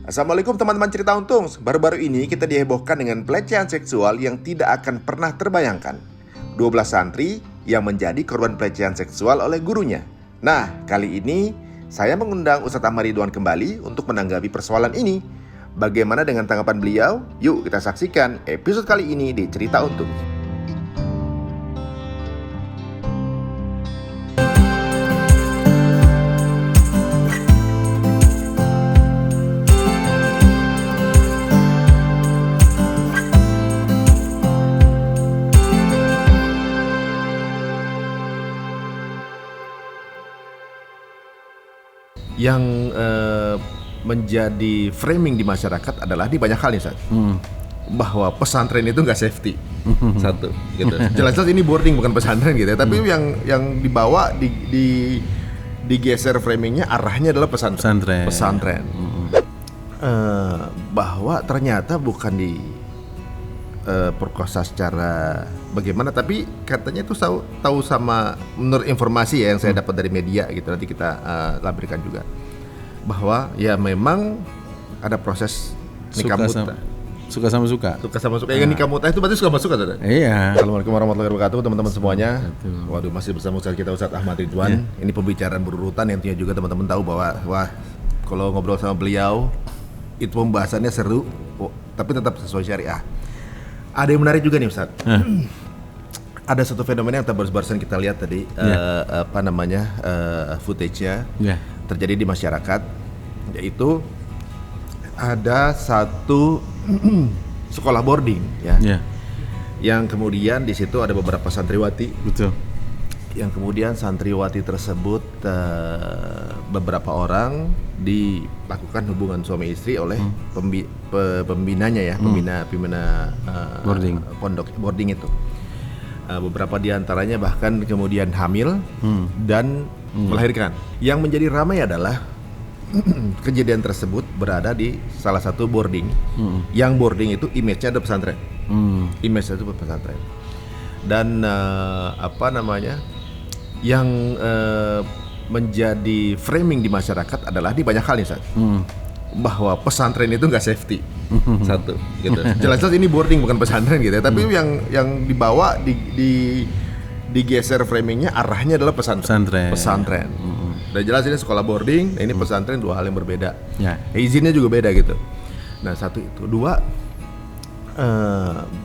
Assalamualaikum teman-teman cerita untung. Baru-baru ini kita dihebohkan dengan pelecehan seksual yang tidak akan pernah terbayangkan. 12 santri yang menjadi korban pelecehan seksual oleh gurunya. Nah, kali ini saya mengundang Ustadz Ahmad Ridwan kembali untuk menanggapi persoalan ini. Bagaimana dengan tanggapan beliau? Yuk kita saksikan episode kali ini di Cerita Untung. Yang menjadi framing di masyarakat adalah di banyak hal nih, Ustaz. Bahwa pesantren itu nggak safety. Satu, gitu. Jelas-jelas ini boarding bukan pesantren gitu ya. Tapi yang dibawa digeser framingnya arahnya adalah pesantren. Bahwa ternyata bukan perkosa secara bagaimana, tapi katanya itu tahu sama menurut informasi ya yang saya dapat dari media gitu, nanti kita lampirkan juga bahwa ya memang ada proses nikah muta. Suka sama suka. Yang nikah muta itu berarti suka sama suka, Saudara? Iya. Assalamualaikum warahmatullahi wabarakatuh teman-teman semuanya. Betul. Waduh, masih bersama Ustaz kita Ustadz Ahmad Ridwan. Ini pembicaraan berurutan yang tentunya juga teman-teman tahu bahwa kalau ngobrol sama beliau itu pembahasannya seru, tapi tetap sesuai syariah. Ada yang menarik juga nih, Ustaz. Ada satu fenomena yang barusan kita lihat tadi, footage-nya terjadi di masyarakat, yaitu ada satu sekolah boarding, yang kemudian di situ ada beberapa santriwati. Betul. Yang kemudian santriwati tersebut beberapa orang dilakukan hubungan suami istri oleh pembinanya ya, pembina pondok boarding itu. Beberapa diantaranya bahkan kemudian hamil dan melahirkan. Yang menjadi ramai adalah kejadian tersebut berada di salah satu boarding. Yang boarding itu image-nya ada pesantren. Image-nya itu pesantren. Dan yang menjadi framing di masyarakat adalah di banyak hal nih, Ustaz. Bahwa pesantren itu nggak safety. Satu, gitu. Jelas-jelas ini boarding bukan pesantren gitu ya. Tapi yang dibawa digeser framingnya arahnya adalah pesantren. Udah jelas ini sekolah boarding, ini pesantren, dua hal yang berbeda. Izinnya juga beda gitu. Nah, satu itu. Dua,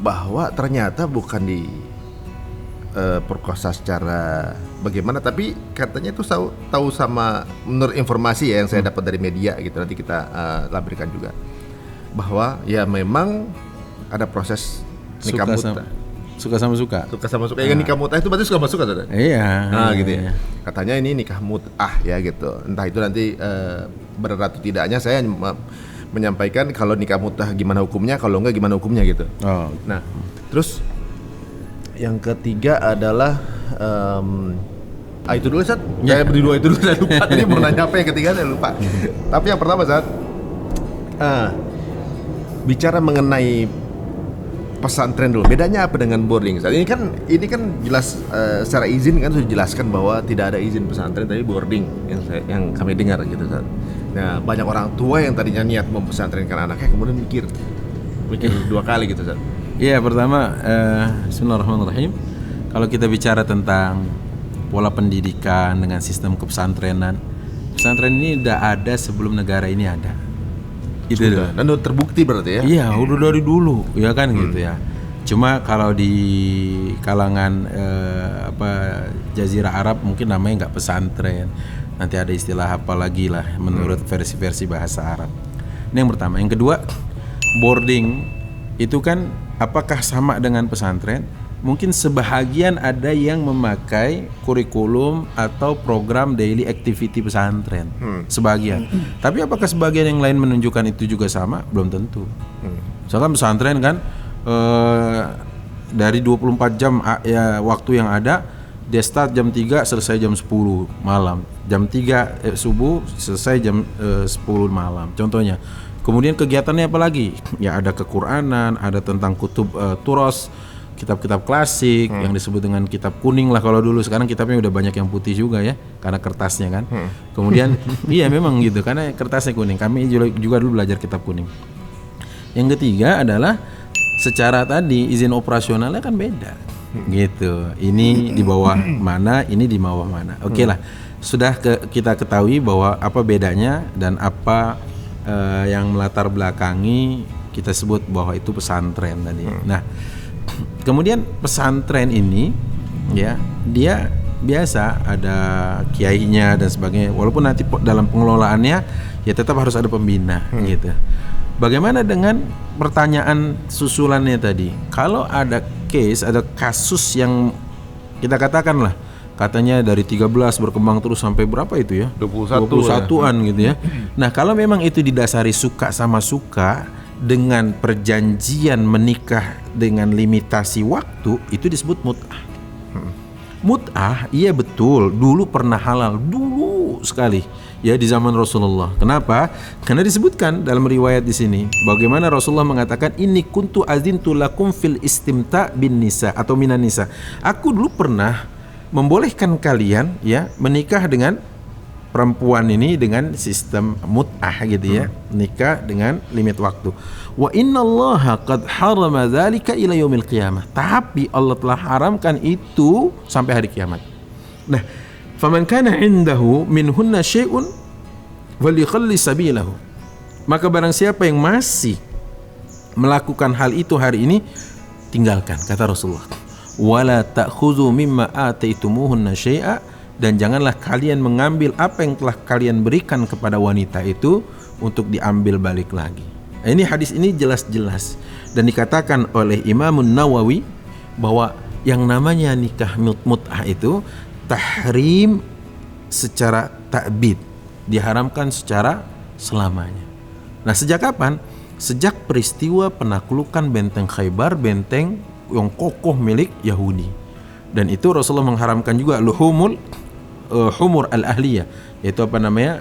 bahwa ternyata bukan perkosa secara bagaimana, tapi katanya itu tahu sama menurut informasi ya yang saya dapat dari media gitu, nanti kita lampirkan juga bahwa ya memang ada proses nikah muta. Suka sama suka. Yang nikah muta itu berarti suka sama suka, Saudara? Iya. Gitu ya. Katanya ini nikah mut'ah ya gitu. Entah itu nanti berat atau tidaknya, saya menyampaikan kalau nikah mut'ah gimana hukumnya, kalau enggak gimana hukumnya gitu. Nah, terus yang ketiga adalah itu dulu, Sat. Saya berdua itu dulu, saya lupa. Tadi mau nanya apa yang ketiga saya lupa. Tapi yang pertama, Sat, bicara mengenai pesantren dulu. Bedanya apa dengan boarding? Saat ini kan jelas secara izin kan sudah dijelaskan bahwa tidak ada izin pesantren, tapi boarding yang kami dengar gitu, Sat. Nah, banyak orang tua yang tadinya niat mempesantrenkan anaknya kemudian mikir dua kali gitu, Sat. Iya, pertama bismillahirrahmanirrahim. Kalau kita bicara tentang pola pendidikan dengan sistem kepesantrenan, pesantren ini udah ada sebelum negara ini ada. Gitu. Dan udah terbukti berarti ya? Iya, udah dari dulu, ya kan gitu ya. Cuma kalau di kalangan Jazirah Arab mungkin namanya nggak pesantren. Nanti ada istilah apa lagi lah menurut versi-versi bahasa Arab. Ini yang pertama. Yang kedua, boarding itu kan apakah sama dengan pesantren? Mungkin sebahagian ada yang memakai kurikulum atau program daily activity pesantren, sebagian. Tapi apakah sebagian yang lain menunjukkan itu juga sama? Belum tentu. Misalkan pesantren kan dari 24 jam ya waktu yang ada, dia start jam 3 selesai jam 10 malam, jam 3 subuh selesai jam 10 malam. Contohnya. Kemudian kegiatannya apa lagi? Ya ada kequranan, ada tentang kutub turos, kitab-kitab klasik yang disebut dengan kitab kuning lah kalau dulu. Sekarang kitabnya udah banyak yang putih juga ya, karena kertasnya kan. Kemudian iya memang gitu, karena kertasnya kuning. Kami juga dulu belajar kitab kuning. Yang ketiga adalah secara tadi izin operasionalnya kan beda gitu. Ini di bawah mana, ini di bawah mana. Oke lah, sudah kita ketahui bahwa apa bedanya dan apa yang melatar belakangi kita sebut bahwa itu pesantren tadi. Nah, kemudian pesantren ini ya dia biasa ada kiainya dan sebagainya. Walaupun nanti dalam pengelolaannya ya tetap harus ada pembina gitu. Bagaimana dengan pertanyaan susulannya tadi? Kalau ada kasus yang kita katakan lah, katanya dari 13 berkembang terus sampai berapa itu ya? 21-an gitu ya. Nah, kalau memang itu didasari suka sama suka dengan perjanjian menikah dengan limitasi waktu, itu disebut mut'ah. Mut'ah, iya betul, dulu pernah halal, dulu sekali ya di zaman Rasulullah. Kenapa? Karena disebutkan dalam riwayat di sini bagaimana Rasulullah mengatakan inni kuntu azintu lakum fil istimta bin nisa atau minan nisa. Aku dulu pernah membolehkan kalian ya menikah dengan perempuan ini dengan sistem mut'ah gitu ya, nikah dengan limit waktu. Wa innallaha qad harama dzalika ila yaumil qiyamah. Tapi Allah telah haramkan itu sampai hari kiamat. Nah, faman kana indahu minhunna syai'un falyakhalli sabilahu. Maka barang siapa yang masih melakukan hal itu hari ini, tinggalkan, kata Rasulullah. Wala ta'khudhu mimma ataitumuhunna syai'a, dan janganlah kalian mengambil apa yang telah kalian berikan kepada wanita itu untuk diambil balik lagi. Nah, ini hadis ini jelas-jelas dan dikatakan oleh Imam Nawawi bahwa yang namanya nikah mut'ah itu tahrim secara ta'bid, diharamkan secara selamanya. Nah, sejak kapan? Sejak peristiwa penaklukan benteng Khaybar, benteng yang kokoh milik Yahudi. Dan itu Rasulullah mengharamkan juga humur al-ahliyah, yaitu apa namanya,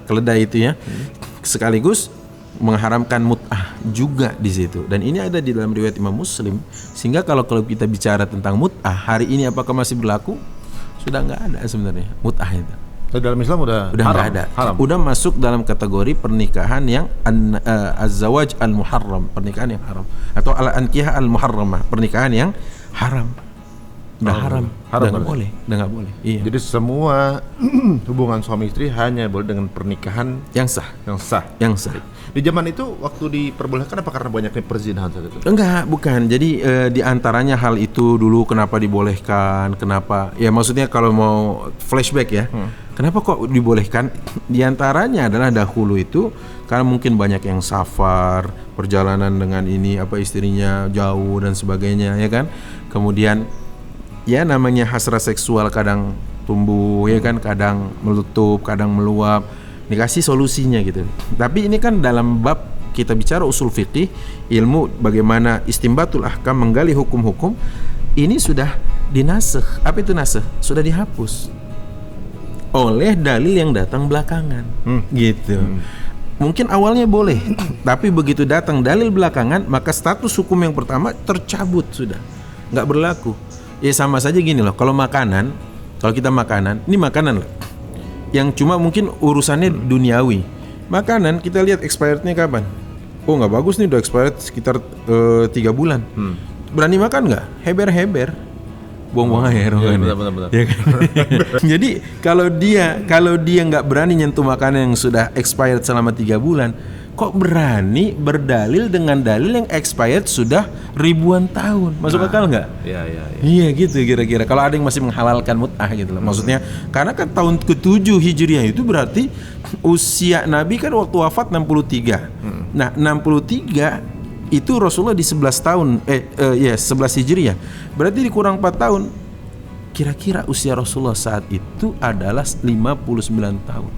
keledai itu ya. Sekaligus mengharamkan mut'ah juga di situ. Dan ini ada di dalam riwayat Imam Muslim. Sehingga kalau kita bicara tentang mut'ah hari ini apakah masih berlaku? Sudah nggak ada sebenarnya mut'ah itu. Dalam Islam udah nggak ada. Haram. Udah masuk dalam kategori pernikahan yang az-zawaj al-muharram, pernikahan yang haram, atau al-ankihah al-muharramah, pernikahan yang haram. Udah haram, udah nggak boleh. Iya. Jadi semua hubungan suami istri hanya boleh dengan pernikahan yang sah. Di zaman itu waktu diperbolehkan apa karena banyaknya perzinahan saat itu? Enggak, bukan. Jadi di antaranya hal itu dulu kenapa dibolehkan? Kenapa? Ya maksudnya kalau mau flashback ya. Kenapa kok dibolehkan? Di antaranya adalah dahulu itu karena mungkin banyak yang safar, perjalanan dengan ini istrinya jauh dan sebagainya ya kan. Kemudian ya namanya hasrat seksual kadang tumbuh ya kan, kadang meletup, kadang meluap. Dikasih solusinya gitu. Tapi ini kan dalam bab kita bicara usul fikih, ilmu bagaimana istimbatul ahkam, menggali hukum-hukum, ini sudah dinasakh. Apa itu nasakh? Sudah dihapus oleh dalil yang datang belakangan. Gitu. Mungkin awalnya boleh, tapi begitu datang dalil belakangan, maka status hukum yang pertama tercabut sudah, nggak berlaku. Ya sama saja gini loh, kalau kita makanan, ini makanan loh, yang cuma mungkin urusannya duniawi. Makanan kita lihat expirednya kapan? Oh nggak bagus nih, udah expired sekitar 3 bulan. Berani makan nggak? Heber-heber, buang-buang air. Benar. Ya kan? Jadi kalau dia nggak berani nyentuh makanan yang sudah expired selama 3 bulan, kok berani berdalil dengan dalil yang expired sudah ribuan tahun? Masuk akal nggak? Iya gitu kira-kira. Kalau ada yang masih menghalalkan mut'ah gitu loh. Maksudnya karena kan tahun ke-7 Hijriah itu berarti usia Nabi kan waktu wafat 63. Nah 63 itu Rasulullah di 11 tahun 11 Hijriah. Berarti dikurang 4 tahun. Kira-kira usia Rasulullah saat itu adalah 59 tahun.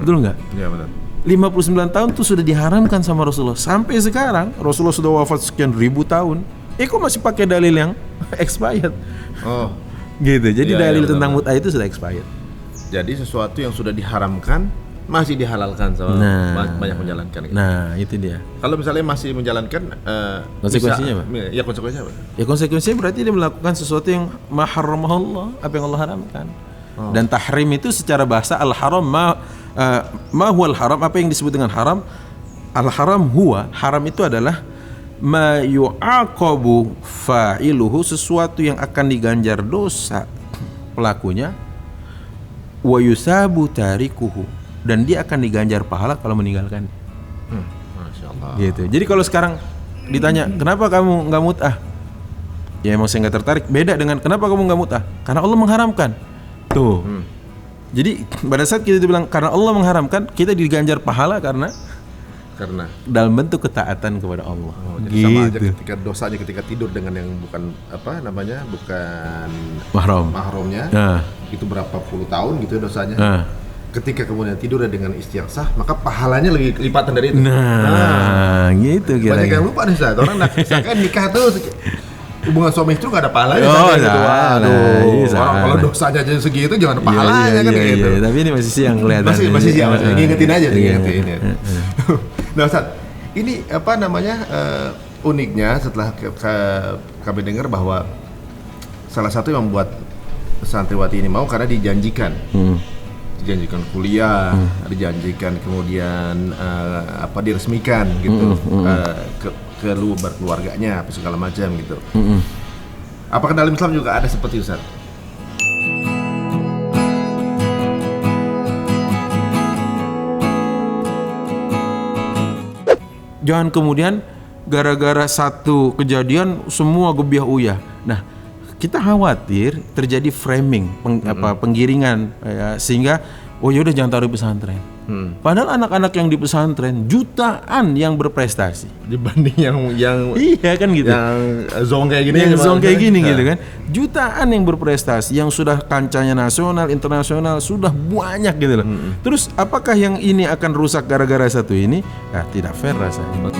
Betul nggak? Iya benar. 59 tahun tuh sudah diharamkan sama Rasulullah. Sampai sekarang Rasulullah sudah wafat sekian ribu tahun. Kok masih pakai dalil yang expired? Oh, gitu. Jadi dalil tentang mut'ah itu sudah expired. Jadi sesuatu yang sudah diharamkan masih dihalalkan sama banyak menjalankan. Gitu. Nah, itu dia. Kalau misalnya masih menjalankan, konsekuensinya apa? Ya konsekuensinya apa? Ya konsekuensinya berarti dia melakukan sesuatu yang ma harramahullah, apa yang Allah haramkan. Dan tahrim itu secara bahasa al-haram ma huwal haram, apa yang disebut dengan haram? Al-haram huwa, haram itu adalah ma yu'aqabu fa'iluhu, sesuatu yang akan diganjar dosa pelakunya, wa yusabu tarikuhu, dan dia akan diganjar pahala kalau meninggalkan. Masya Allah. Gitu. Jadi kalau sekarang ditanya kenapa kamu nggak mut'ah, ya emang saya nggak tertarik. Beda dengan kenapa kamu nggak mut'ah, karena Allah mengharamkan. Tuh. Jadi pada saat kita bilang karena Allah mengharamkan, kita diganjar pahala karena dalam bentuk ketaatan kepada Allah. Jadi gitu. sama aja ketika dosanya ketika tidur dengan yang bukan bukan mahramnya. Itu berapa puluh tahun gitu dosanya. Ketika kemudian tidur dengan istri yang sah, maka pahalanya lebih lipatan dari itu. Gitu kira-kira. Banyak yang lupa nih, Ustaz. Orang kan nikah tuh hubungan suami istri nggak ada pahalanya. Gitu. Kalau dosanya aja segitu jangan ada pahalanya kan gitu. Tapi ini masih siang kelihatan. Masih siang, ngingetin aja ngingetin. Nah, Ustaz, ini uniknya setelah kami dengar bahwa salah satu yang membuat santriwati ini mau karena dijanjikan kuliah, dijanjikan kemudian diresmikan gitu ke keluarganya apa segala macam gitu. Apakah dalam Islam juga ada seperti itu, Ustaz? Jangan kemudian gara-gara satu kejadian semua gebiah uyah. Nah, kita khawatir terjadi framing, penggiringan ya, sehingga udah jangan taruh di pesantren. Padahal anak-anak yang di pesantren jutaan yang berprestasi dibanding yang iya kan gitu. Yang zong kayak gini, gitu kan. Jutaan yang berprestasi yang sudah kancahnya nasional, internasional sudah banyak gitu loh. Terus apakah yang ini akan rusak gara-gara satu ini? Tidak fair rasanya.